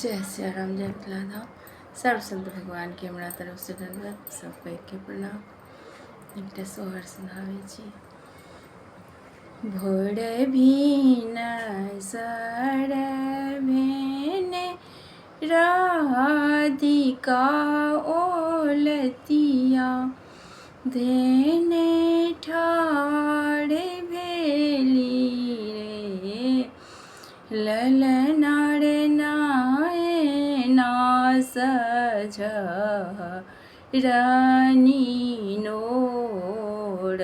जय सिया राम, जय मिथिला। सर्व संत भगवान के हमरा तरफ से दंडवत, सब पैक के प्रणाम। एक सोहर सुनावे छी। भोर भीन सर भेने राधिका ओलतिया धेने ठाढ़ भेली रे ललनार सझ रानी नोड़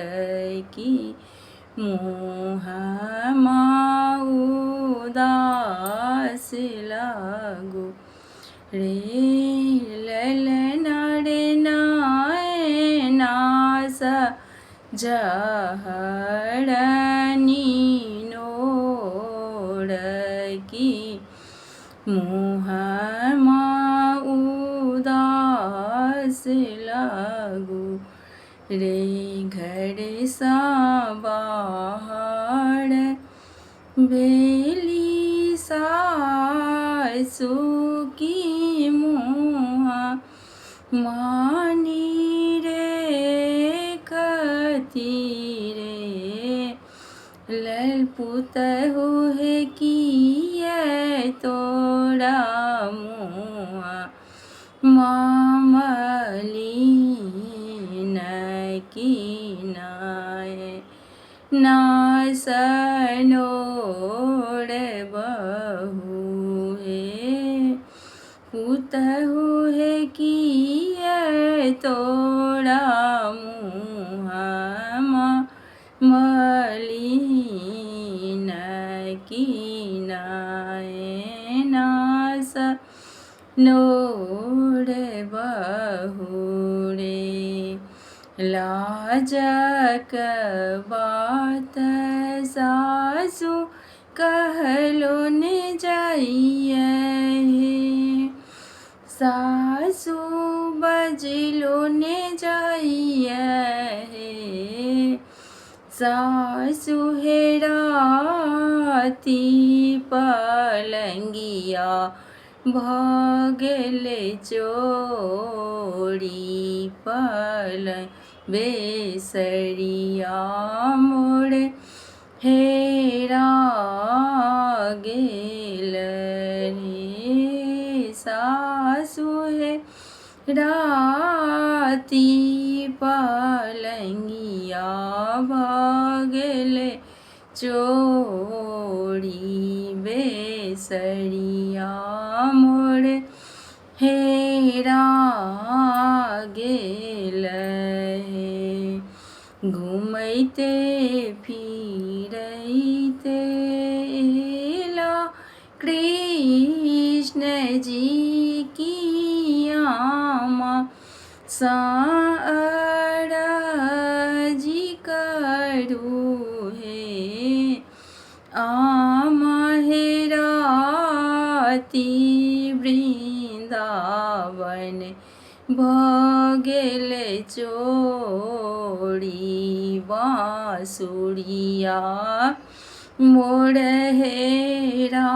की मुँह उदास लागो रे ललनार सझ रानी नोड़ की मुँह उदास लागो रे घर सा बाहर बेली सासु की मुँह मानी रे कथी रे ललपुत हो है कि तोरा मुँह मामलीन की नाय नासनोड़ बहू है पुत हो है कि तोरा मुँह मलीन की नाय नास नोड़ बहू रे लाजक बात सासु कहलो ने जाइए सासु बजलो ने जाइए सासु हेराती पलंगिया भगल चोरी पलंग बेसरिया मोड़ हेरा गेल रे सासु है राती पलंगिया भगल चोरी बेसरिया मोड़ हेरा गेल है घूमते फिरते एला कृष्ण जी की आमा सारजी करू है आमा हेराती वृंदावन भगल चोरी बाँसुरिया मोड़ हेरा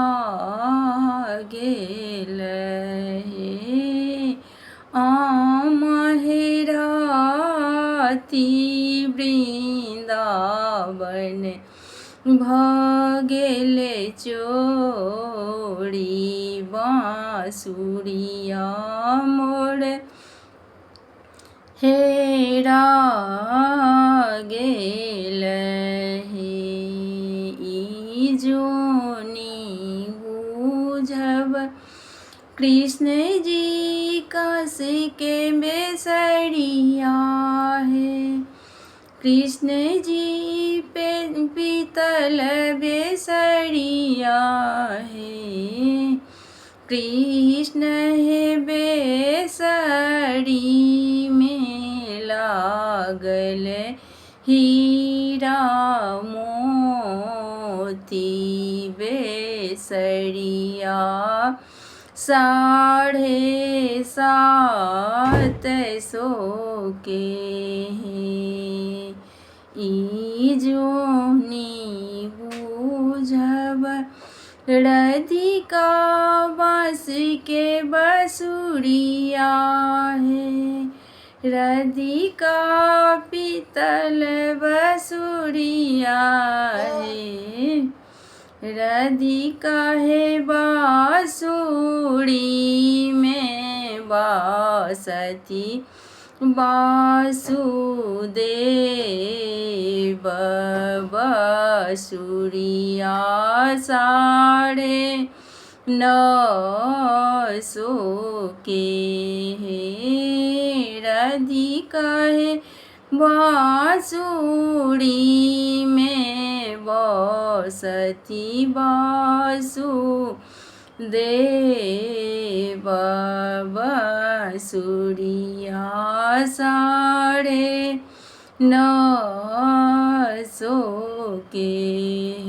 गेल हे आमा हेराती वृंदावन भगल चोरी बाँसुरिया मोड़ हेरा गेल हे ई जोनी बुझब कृष्ण जी कस के बेसरिया है कृष्ण जी पे पीतल बेसरिया है कृष्ण है बेसरी में लागल हीरा मोती बेसरिया 750 के हैं ई जोनी बुझब राधिका बाँस के बसुरिया है, राधिका पीतल बसुरिया है, राधिका है बाँसुरी में बासती वासुदेव, बसुरिया 950 के है, राधिका है बाँसुरी में बसती वासुदेव, बसुरिया 950 के